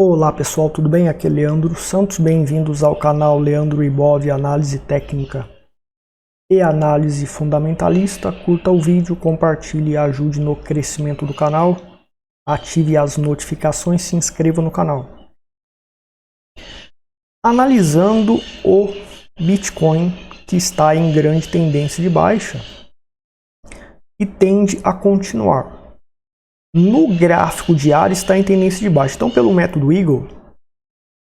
Olá pessoal, tudo bem? Aqui é Leandro Santos, bem-vindos ao canal Leandro Ibov, análise técnica e análise fundamentalista. Curta o vídeo, compartilhe e ajude no crescimento do canal, ative as notificações, se inscreva no canal. Analisando o Bitcoin, que está em grande tendência de baixa e tende a continuar. No gráfico diário está em tendência de baixa. Então, pelo método Eagle,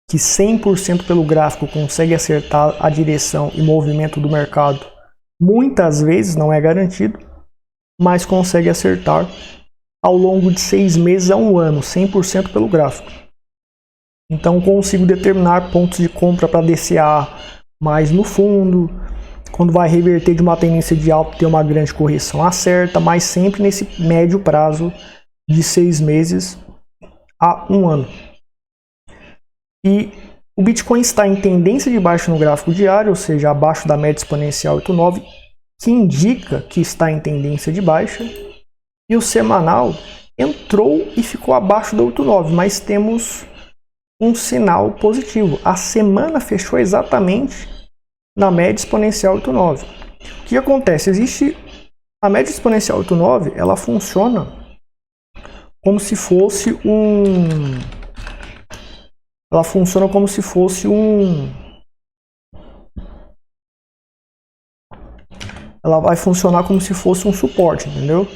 que 100% pelo gráfico consegue acertar a direção e movimento do mercado, muitas vezes não é garantido, mas consegue acertar ao longo de 6 meses a 1 ano, 100% pelo gráfico. Então, consigo determinar pontos de compra para DCA mais no fundo. Quando vai reverter de uma tendência de alta, ter uma grande correção, acerta, mas sempre nesse médio prazo de 6 meses a 1 ano. E o Bitcoin está em tendência de baixa no gráfico diário, ou seja, abaixo da média exponencial 8,9, que indica que está em tendência de baixa. E o semanal entrou e ficou abaixo do 8,9, mas temos um sinal positivo. A semana fechou exatamente na média exponencial 8,9. O que acontece? Existe a média exponencial 8,9, ela funciona como se fosse ela funciona como se fosse ela vai funcionar como se fosse um suporte, entendeu?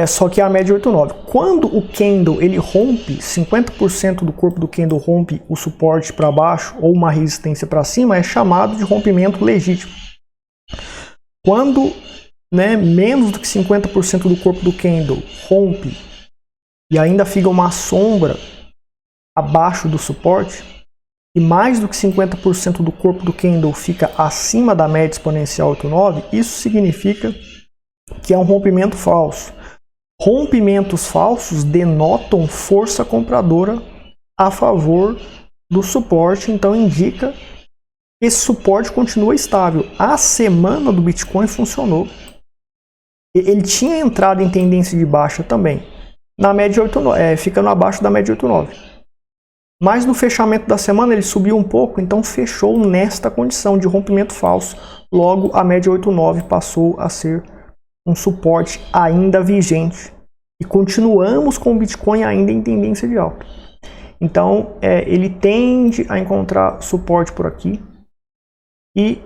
Só que a média é 8,9. Quando o candle ele rompe, 50% do corpo do candle rompe o suporte para baixo ou uma resistência para cima, é chamado de rompimento legítimo. Quando menos do que 50% do corpo do candle rompe e ainda fica uma sombra abaixo do suporte, e mais do que 50% do corpo do candle fica acima da média exponencial 8,9, isso significa que é um rompimento falso. Rompimentos falsos denotam força compradora a favor do suporte, então indica que esse suporte continua estável. A semana do Bitcoin funcionou. Ele tinha entrado em tendência de baixa também, na média 8,9, ficando abaixo da média 8,9. Mas no fechamento da semana ele subiu um pouco, então fechou nesta condição de rompimento falso. Logo, a média 8,9 passou a ser um suporte ainda vigente. E continuamos com o Bitcoin ainda em tendência de alta. Então, ele tende a encontrar suporte por aqui. E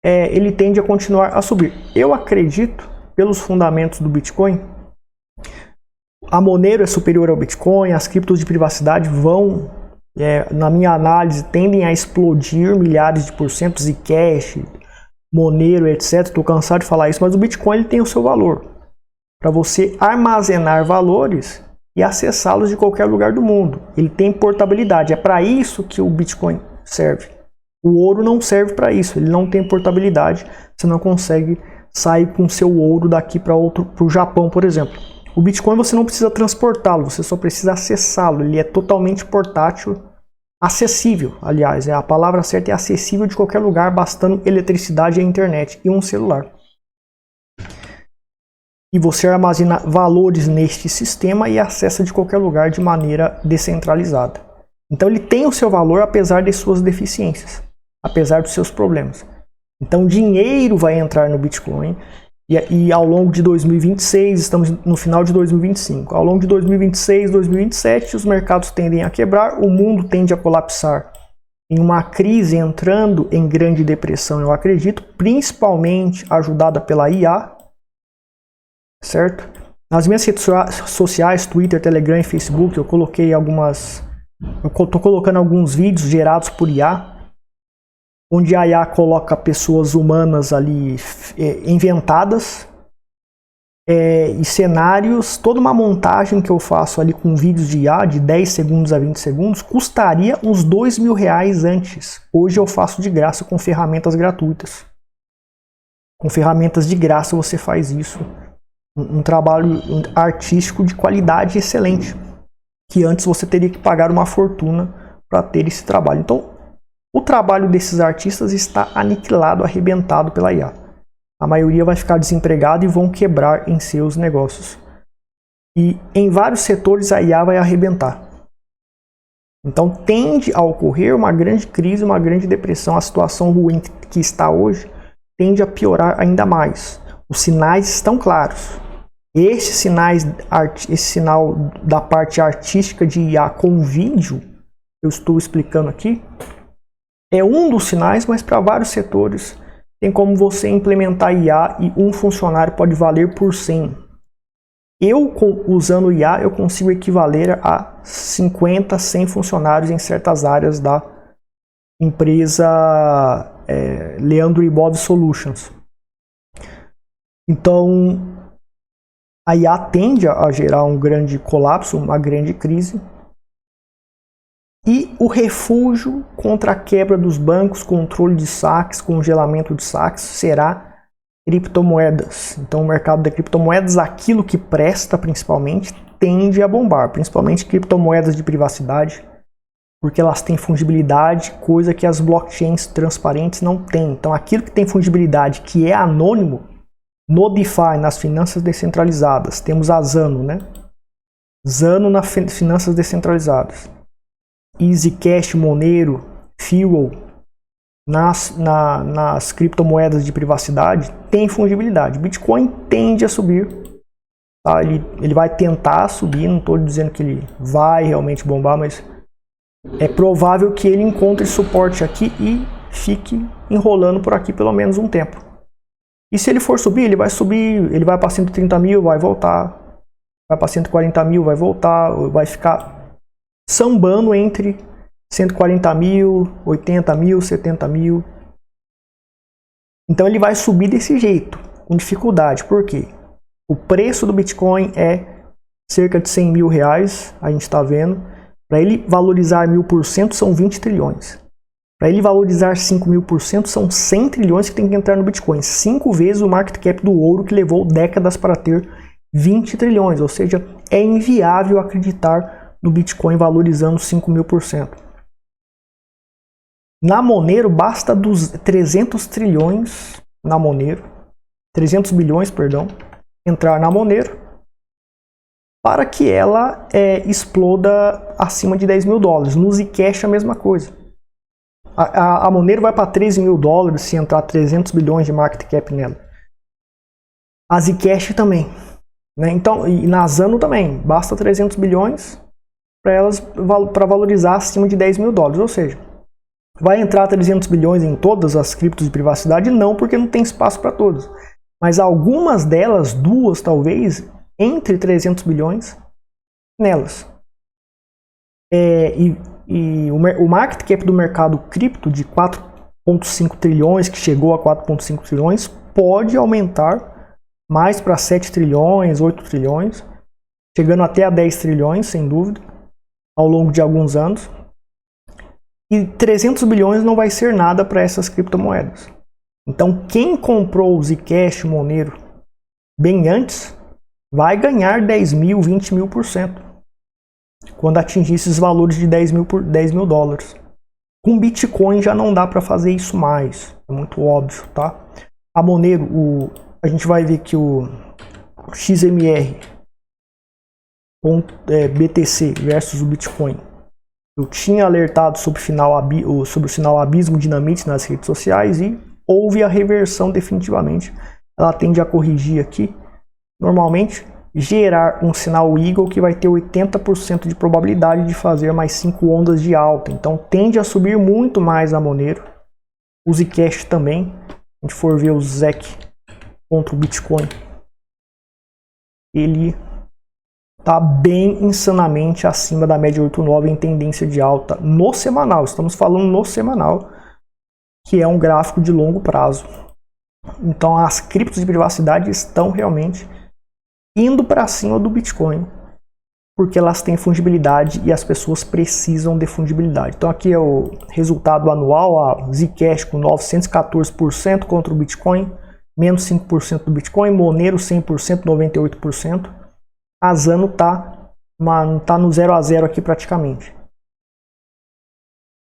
ele tende a continuar a subir. Eu acredito, pelos fundamentos do Bitcoin, a Monero é superior ao Bitcoin, as criptos de privacidade vão, na minha análise, tendem a explodir milhares de porcentos, Zcash, Monero, etc. Estou cansado de falar isso, mas o Bitcoin ele tem o seu valor para você armazenar valores e acessá-los de qualquer lugar do mundo. Ele tem portabilidade, é para isso que o Bitcoin serve. O ouro não serve para isso, ele não tem portabilidade, você não consegue sair com seu ouro daqui para o Japão, por exemplo. O Bitcoin você não precisa transportá-lo, você só precisa acessá-lo, ele é totalmente portátil, acessível, aliás, a palavra certa é acessível de qualquer lugar, bastando eletricidade e internet e um celular. E você armazena valores neste sistema e acessa de qualquer lugar de maneira descentralizada. Então ele tem o seu valor apesar de suas deficiências, apesar dos seus problemas. Então dinheiro vai entrar no Bitcoin e ao longo de 2026, estamos no final de 2025, ao longo de 2026, 2027, os mercados tendem a quebrar, o mundo tende a colapsar em uma crise entrando em grande depressão, eu acredito, principalmente ajudada pela IA, certo? Nas minhas redes sociais, Twitter, Telegram e Facebook, eu coloquei eu estou colocando alguns vídeos gerados por IA, onde a IA coloca pessoas humanas ali inventadas e cenários, toda uma montagem que eu faço ali com vídeos de IA de 10 segundos a 20 segundos, custaria uns R$2.000 antes. Hoje eu faço de graça com ferramentas gratuitas. Com ferramentas de graça você faz isso. Um trabalho artístico de qualidade excelente, que antes você teria que pagar uma fortuna para ter esse trabalho. Então, o trabalho desses artistas está aniquilado, arrebentado pela IA. A maioria vai ficar desempregada e vão quebrar em seus negócios. E em vários setores a IA vai arrebentar. Então tende a ocorrer uma grande crise, uma grande depressão. A situação ruim que está hoje tende a piorar ainda mais. Os sinais estão claros. Esse sinal da parte artística de IA com vídeo, eu estou explicando aqui, é um dos sinais, mas para vários setores tem como você implementar IA e um funcionário pode valer por 100. Usando IA, eu consigo equivaler a 50, 100 funcionários em certas áreas da empresa Leandro Ibov Solutions. Então, a IA tende a gerar um grande colapso, uma grande crise. E o refúgio contra a quebra dos bancos, controle de saques, congelamento de saques, será criptomoedas. Então o mercado de criptomoedas, aquilo que presta principalmente, tende a bombar. Principalmente criptomoedas de privacidade, porque elas têm fungibilidade, coisa que as blockchains transparentes não têm. Então aquilo que tem fungibilidade, que é anônimo, no DeFi, nas finanças descentralizadas, temos a Zano, né? Zano nas finanças descentralizadas. EasyCash, Monero, Fuel, nas criptomoedas de privacidade, tem fungibilidade. Bitcoin tende a subir. Tá? Ele vai tentar subir, não estou dizendo que ele vai realmente bombar, mas é provável que ele encontre suporte aqui e fique enrolando por aqui pelo menos um tempo. E se ele for subir, ele vai para 130 mil, vai voltar. Vai para 140 mil, vai voltar, vai ficar sambando entre 140 mil, 80 mil, 70 mil. Então ele vai subir desse jeito, com dificuldade. Por quê? O preço do Bitcoin é cerca de 100 mil reais, a gente está vendo. Para ele valorizar 1000% são 20 trilhões. Para ele valorizar 5.000% são 100 trilhões que tem que entrar no Bitcoin. 5 vezes o market cap do ouro, que levou décadas para ter 20 trilhões. Ou seja, é inviável acreditar no Bitcoin valorizando 5.000%. Na Monero basta 300 trilhões na Monero, 300 bilhões, perdão, entrar na Monero para que ela exploda acima de 10 mil dólares. No Zcash a mesma coisa. A Monero vai para 13 mil dólares se entrar 300 bilhões de market cap nela. A Zcash também. Né? Então, e na Zano também, basta 300 bilhões para valorizar acima de 10 mil dólares. Ou seja, vai entrar 300 bilhões em todas as criptos de privacidade? Não, porque não tem espaço para todos. Mas algumas delas, duas talvez, entre 300 bilhões nelas. O market cap do mercado cripto de 4,5 trilhões, que chegou a 4,5 trilhões, pode aumentar mais para 7 trilhões, 8 trilhões, chegando até a 10 trilhões, sem dúvida, ao longo de alguns anos. E 300 bilhões não vai ser nada para essas criptomoedas. Então, quem comprou o Zcash, Monero, bem antes, vai ganhar 10 mil, 20 mil%. Quando atingir esses valores de 10 mil dólares. Com Bitcoin já não dá para fazer isso mais. É muito óbvio, tá? A Monero, a gente vai ver que o XMR BTC versus o Bitcoin. Eu tinha alertado sobre o sinal Abismo Dinamite nas redes sociais e houve a reversão definitivamente. Ela tende a corrigir aqui. Normalmente, gerar um sinal Eagle que vai ter 80% de probabilidade de fazer mais 5 ondas de alta. Então tende a subir muito mais a Monero. O Zcash também. Se a gente for ver o ZEC contra o Bitcoin, ele está bem insanamente acima da média 8,9 em tendência de alta no semanal. Estamos falando no semanal, que é um gráfico de longo prazo. Então as criptos de privacidade estão realmente indo para cima do Bitcoin, porque elas têm fungibilidade e as pessoas precisam de fungibilidade. Então aqui é o resultado anual, a Zcash com 914% contra o Bitcoin, menos 5% do Bitcoin, Monero 100%, 98%. A Zano tá no 0 a 0 aqui praticamente.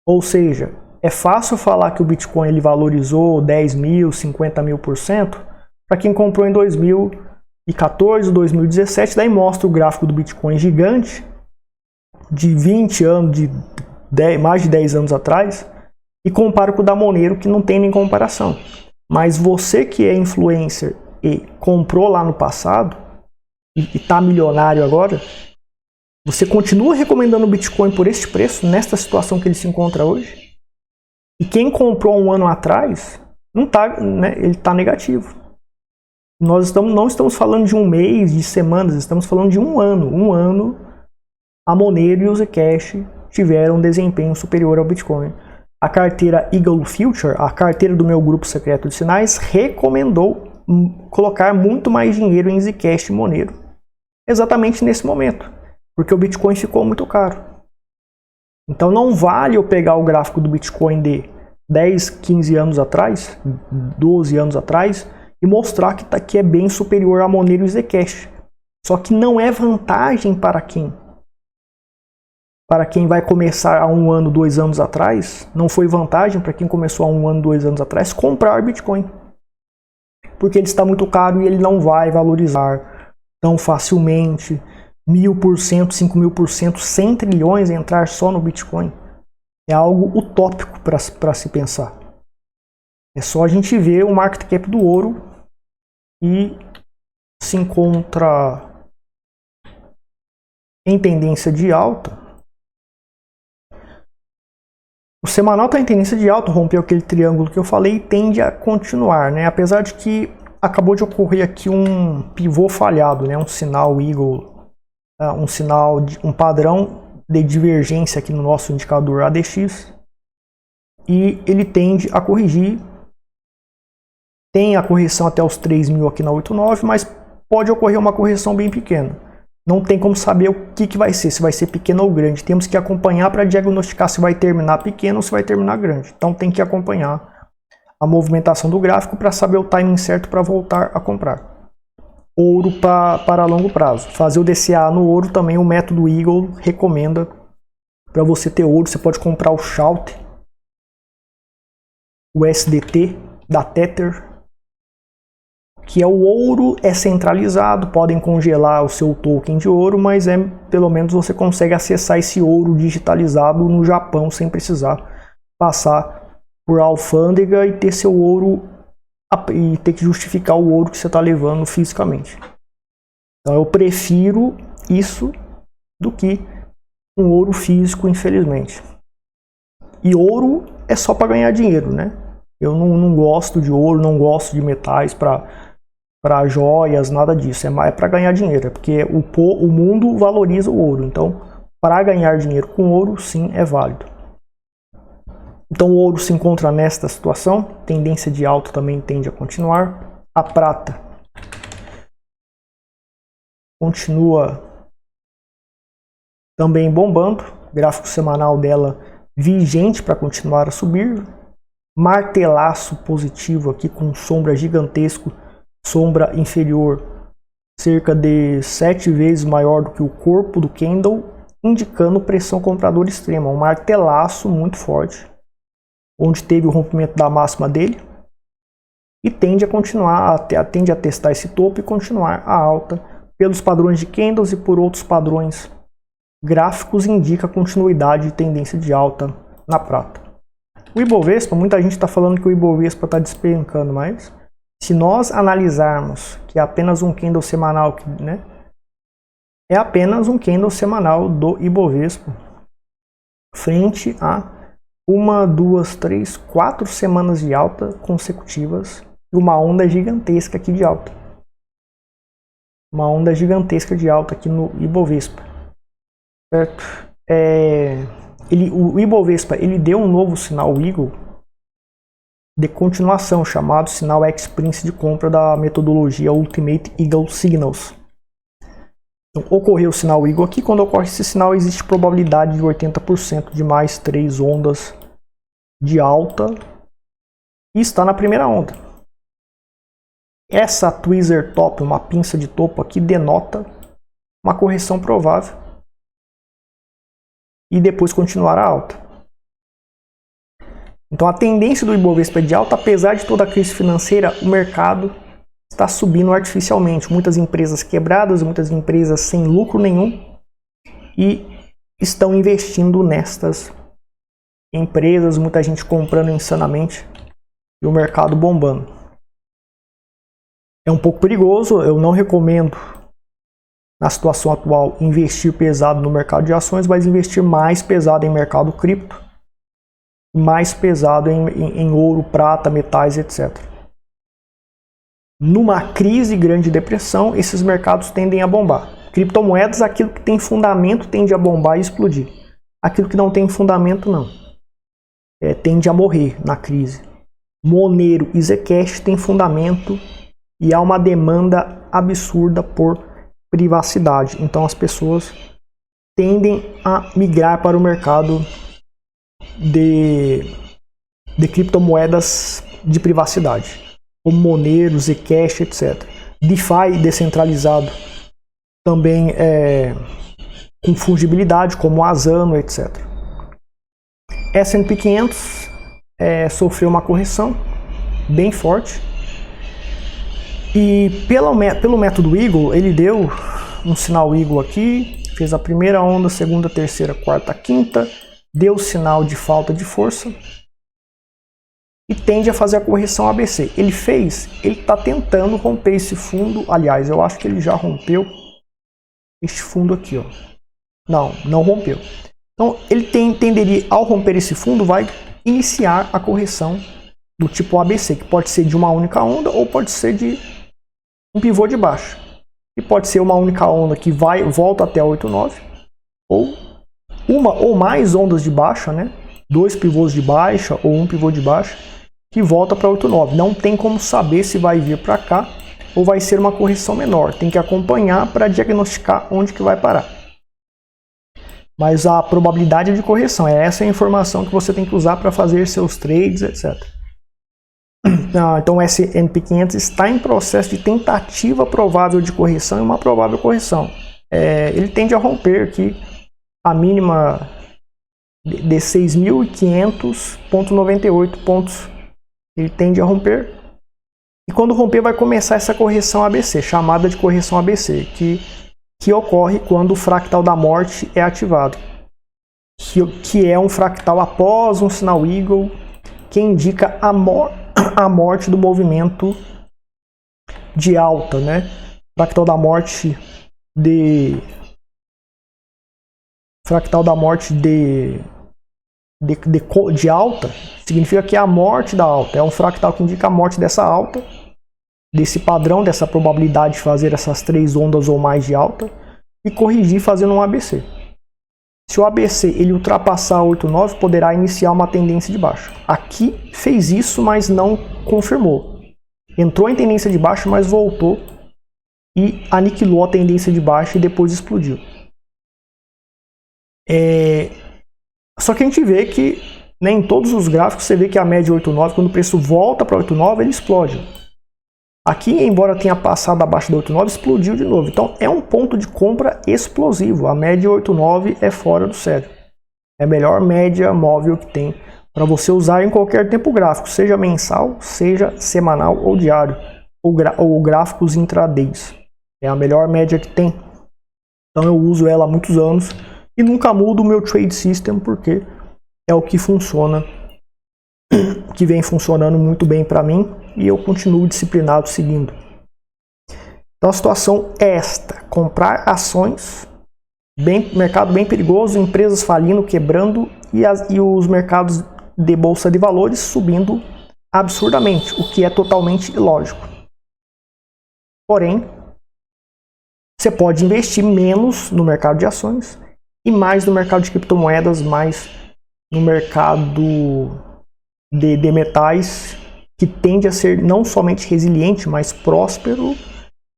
Ou seja, é fácil falar que o Bitcoin ele valorizou 10 mil, 50 mil% para quem comprou em 2000, 2014, 2017, daí mostra o gráfico do Bitcoin gigante, de 20 anos, mais de 10 anos atrás, e compara com o da Monero, que não tem nem comparação. Mas você que é influencer e comprou lá no passado, e está milionário agora, você continua recomendando o Bitcoin por este preço, nesta situação que ele se encontra hoje? E quem comprou um ano atrás, não tá, né, ele está negativo. Nós não estamos falando de um mês, de semanas, estamos falando de um ano. Um ano, a Monero e o Zcash tiveram um desempenho superior ao Bitcoin. A carteira Eagle Future, a carteira do meu grupo secreto de sinais, recomendou colocar muito mais dinheiro em Zcash e Monero. Exatamente nesse momento, porque o Bitcoin ficou muito caro. Então não vale eu pegar o gráfico do Bitcoin de 10, 15 anos atrás, 12 anos atrás, e mostrar que é bem superior a Monero e Zcash. Só que não é vantagem para quem? Para quem vai começar há 1 ano, 2 anos atrás, não foi vantagem para quem começou há 1 ano, 2 anos atrás, comprar Bitcoin. Porque ele está muito caro e ele não vai valorizar tão facilmente. 1000%, 5000%, 100 trilhões entrar só no Bitcoin. É algo utópico para se pensar. É só a gente ver o market cap do ouro e se encontra em tendência de alta. O semanal está em tendência de alta, rompeu aquele triângulo que eu falei e tende a continuar, né? Apesar de que acabou de ocorrer aqui um pivô falhado, né? Um sinal Eagle, um padrão de divergência aqui no nosso indicador ADX, e ele tende a corrigir. Tem a correção até os 3.000 aqui na 89, mas pode ocorrer uma correção bem pequena. Não tem como saber o que vai ser, se vai ser pequeno ou grande. Temos que acompanhar para diagnosticar se vai terminar pequeno ou se vai terminar grande. Então tem que acompanhar a movimentação do gráfico para saber o timing certo para voltar a comprar. Ouro para longo prazo. Fazer o DCA no ouro também, o método Eagle recomenda. Para você ter ouro, você pode comprar o Shalt, o SDT da Tether, que é o ouro, é centralizado, podem congelar o seu token de ouro, mas pelo menos você consegue acessar esse ouro digitalizado no Japão sem precisar passar por alfândega e ter seu ouro e ter que justificar o ouro que você está levando fisicamente. Então eu prefiro isso do que um ouro físico, infelizmente. E ouro é só para ganhar dinheiro, né? Eu não gosto de ouro, não gosto de metais para joias, nada disso. É para ganhar dinheiro, é porque o mundo valoriza o ouro. Então, para ganhar dinheiro com ouro, sim, é válido. Então, o ouro se encontra nesta situação. Tendência de alta também tende a continuar. A prata continua também bombando. Gráfico semanal dela vigente para continuar a subir. Martelaço positivo aqui com sombra gigantesco. Sombra inferior cerca de 7 vezes maior do que o corpo do candle, indicando pressão compradora extrema. Um martelaço muito forte, onde teve o rompimento da máxima dele e tende a continuar, tende a testar esse topo e continuar a alta pelos padrões de candles e por outros padrões gráficos, indica continuidade de tendência de alta na prata. O Ibovespa, muita gente está falando que o Ibovespa está despencando, mas se nós analisarmos que é apenas um candle semanal, né, é apenas um candle semanal do Ibovespa, frente a 1, 2, 3, 4 semanas de alta consecutivas e uma onda gigantesca aqui de alta. Uma onda gigantesca de alta aqui no Ibovespa. Certo? O Ibovespa ele deu um novo sinal Eagle de continuação, chamado sinal X-Prince de compra da metodologia Ultimate Eagle Signals. Então, ocorreu o sinal Eagle aqui. Quando ocorre esse sinal, existe probabilidade de 80% de mais 3 ondas de alta e está na primeira onda. Essa tweezer top, uma pinça de topo aqui, denota uma correção provável e depois continuar a alta. Então a tendência do Ibovespa é de alta, apesar de toda a crise financeira, o mercado está subindo artificialmente. Muitas empresas quebradas, muitas empresas sem lucro nenhum e estão investindo nestas empresas, muita gente comprando insanamente e o mercado bombando. É um pouco perigoso, eu não recomendo, na situação atual, investir pesado no mercado de ações, mas investir mais pesado em mercado cripto, mais pesado em ouro, prata, metais, etc. Numa crise, grande depressão, esses mercados tendem a bombar. Criptomoedas, aquilo que tem fundamento tende a bombar e explodir. Aquilo que não tem fundamento, não. Tende a morrer na crise. Monero e Zcash tem fundamento e há uma demanda absurda por privacidade. Então as pessoas tendem a migrar para o mercado de criptomoedas de privacidade, como Monero, Zcash, etc. DeFi descentralizado também com fungibilidade, como Asano, etc. S&P 500 sofreu uma correção bem forte e pelo método Eagle ele deu um sinal Eagle aqui, fez a primeira onda, segunda, terceira, quarta, quinta, deu sinal de falta de força e tende a fazer a correção ABC. Ele está tentando romper esse fundo, aliás, eu acho que ele já rompeu este fundo aqui, ó. Não rompeu. Então ele tenderia, ao romper esse fundo, vai iniciar a correção do tipo ABC, que pode ser de uma única onda ou pode ser de um pivô de baixa. E pode ser uma única onda que volta até a 8,9 ou uma ou mais ondas de baixa, né? 2 pivôs de baixa ou um pivô de baixa que volta para 8,9. Não tem como saber se vai vir para cá ou vai ser uma correção menor. Tem que acompanhar para diagnosticar onde que vai parar. Mas a probabilidade de correção é essa a informação que você tem que usar para fazer seus trades, etc. Então o S&P 500 está em processo de tentativa provável de correção e uma provável correção. Ele tende a romper aqui a mínima de 6.500,98 pontos. Ele tende a romper. E quando romper vai começar essa correção ABC, chamada de correção ABC, que ocorre quando o fractal da morte é ativado. Que é um fractal após um sinal Eagle, que indica a morte do movimento de alta, né? Fractal da morte de alta significa que é a morte da alta. É um fractal que indica a morte dessa alta, desse padrão, dessa probabilidade de fazer essas 3 ondas ou mais de alta e corrigir fazendo um ABC. Se o ABC ele ultrapassar 8,9, poderá iniciar uma tendência de baixa. Aqui fez isso, mas não confirmou. Entrou em tendência de baixa, mas voltou e aniquilou a tendência de baixa e depois explodiu. Só que a gente vê que, né, em todos os gráficos você vê que a média 8,9, quando o preço volta para 8,9, ele explode. Aqui, embora tenha passado abaixo do 8,9, explodiu de novo. Então é um ponto de compra explosivo. A média 8,9 é fora do sério. É a melhor média móvel que tem para você usar em qualquer tempo gráfico, seja mensal, seja semanal ou diário, ou gráficos intradays. É a melhor média que tem. Então eu uso ela há muitos anos e nunca mudo o meu trade system porque é o que funciona, que vem funcionando muito bem para mim e eu continuo disciplinado seguindo. Então a situação é esta: comprar ações, mercado bem perigoso, empresas falindo, quebrando e os mercados de bolsa de valores subindo absurdamente, o que é totalmente ilógico. Porém, você pode investir menos no mercado de ações e mais no mercado de criptomoedas, mais no mercado de metais, que tende a ser não somente resiliente, mas próspero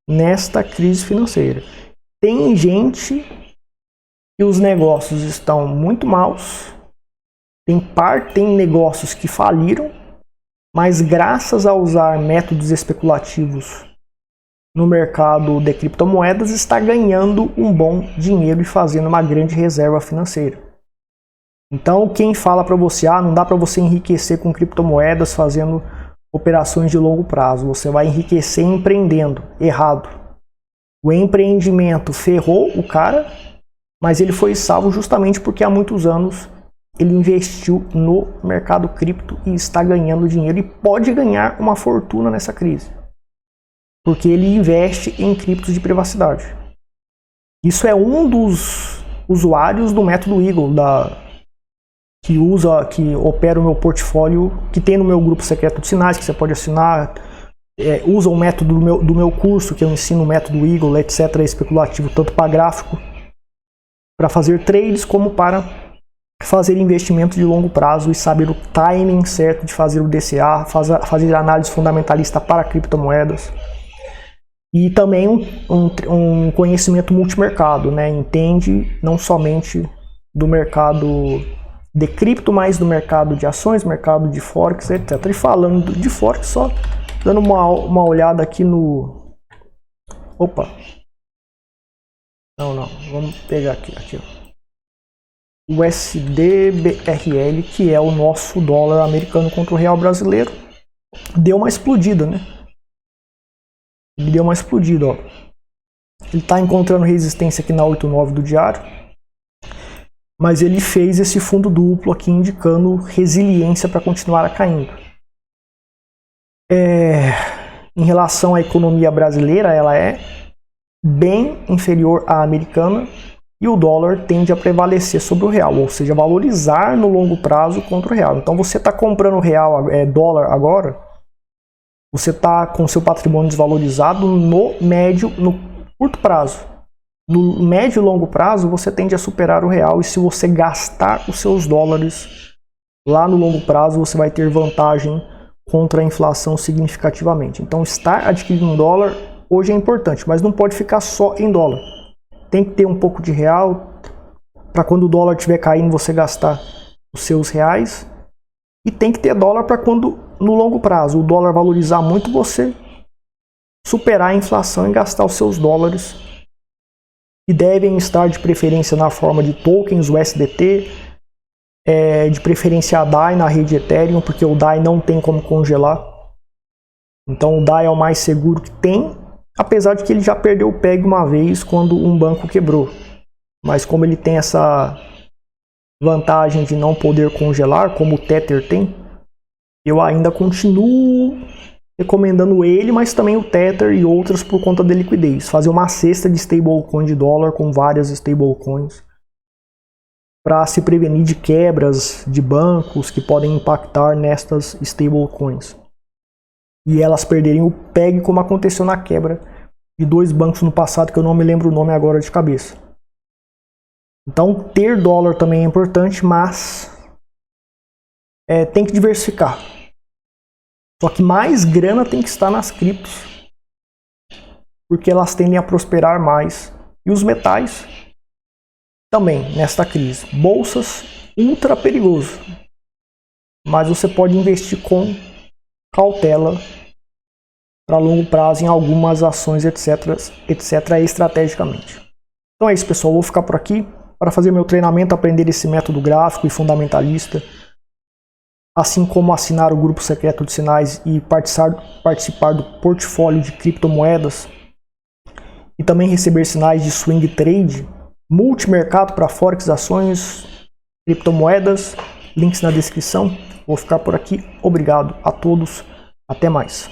nesta crise financeira. Tem gente que os negócios estão muito maus, tem negócios que faliram, mas graças a usar métodos especulativos no mercado de criptomoedas está ganhando um bom dinheiro e fazendo uma grande reserva financeira. Então quem fala para você, não dá para você enriquecer com criptomoedas fazendo operações de longo prazo. Você vai enriquecer empreendendo. Errado. O empreendimento ferrou o cara, mas ele foi salvo justamente porque há muitos anos ele investiu no mercado cripto e está ganhando dinheiro e pode ganhar uma fortuna nessa crise. Porque ele investe em criptos de privacidade. Isso é um dos usuários do método Eagle, que opera o meu portfólio, que tem no meu grupo secreto de sinais, que você pode assinar, usa o método do meu curso, que eu ensino o método Eagle, etc., especulativo, tanto para gráfico, para fazer trades, como para fazer investimentos de longo prazo e saber o timing certo de fazer o DCA, fazer análise fundamentalista para criptomoedas. E também um conhecimento multimercado, né? Entende não somente do mercado de cripto, mas do mercado de ações, mercado de Forex, etc. E falando de Forex, só dando uma olhada aqui no... Opa! Não, vamos pegar aqui ó. O USD-BRL, que é o nosso dólar americano contra o real brasileiro, deu uma explodida, né? Ele deu uma explodida, ó. Ele está encontrando resistência aqui na 8,9 do diário, mas ele fez esse fundo duplo aqui indicando resiliência para continuar caindo. Em relação à economia brasileira, ela é bem inferior à americana e o dólar tende a prevalecer sobre o real, ou seja, valorizar no longo prazo contra o real. Então você está comprando dólar agora, você está com seu patrimônio desvalorizado no curto prazo. No médio e longo prazo, você tende a superar o real, e se você gastar os seus dólares lá no longo prazo, você vai ter vantagem contra a inflação significativamente. Então, estar adquirindo dólar hoje é importante, mas não pode ficar só em dólar. Tem que ter um pouco de real para quando o dólar estiver caindo você gastar os seus reais, e tem que ter dólar para quando no longo prazo o dólar valorizar muito, você superar a inflação e gastar os seus dólares, que devem estar de preferência na forma de tokens, USDT, de preferência a DAI na rede Ethereum, porque o DAI não tem como congelar. Então o DAI é o mais seguro que tem, apesar de que ele já perdeu o PEG uma vez quando um banco quebrou. Mas como ele tem essa vantagem de não poder congelar, como o Tether tem, eu ainda continuo recomendando ele, mas também o Tether e outras por conta da liquidez. Fazer uma cesta de stablecoin de dólar com várias stablecoins para se prevenir de quebras de bancos que podem impactar nestas stablecoins e elas perderem o PEG, como aconteceu na quebra de 2 bancos no passado, que eu não me lembro o nome agora de cabeça. Então ter dólar também é importante, mas tem que diversificar. Só que mais grana tem que estar nas criptos, porque elas tendem a prosperar mais. E os metais também, nesta crise. Bolsas, ultra perigoso. Mas você pode investir com cautela para longo prazo em algumas ações, etc, estrategicamente. Então é isso, pessoal. Eu vou ficar por aqui para fazer meu treinamento, aprender esse método gráfico e fundamentalista, assim como assinar o grupo secreto de sinais e participar do portfólio de criptomoedas, e também receber sinais de swing trade, multimercado para Forex, ações, criptomoedas, links na descrição. Vou ficar por aqui. Obrigado a todos. Até mais.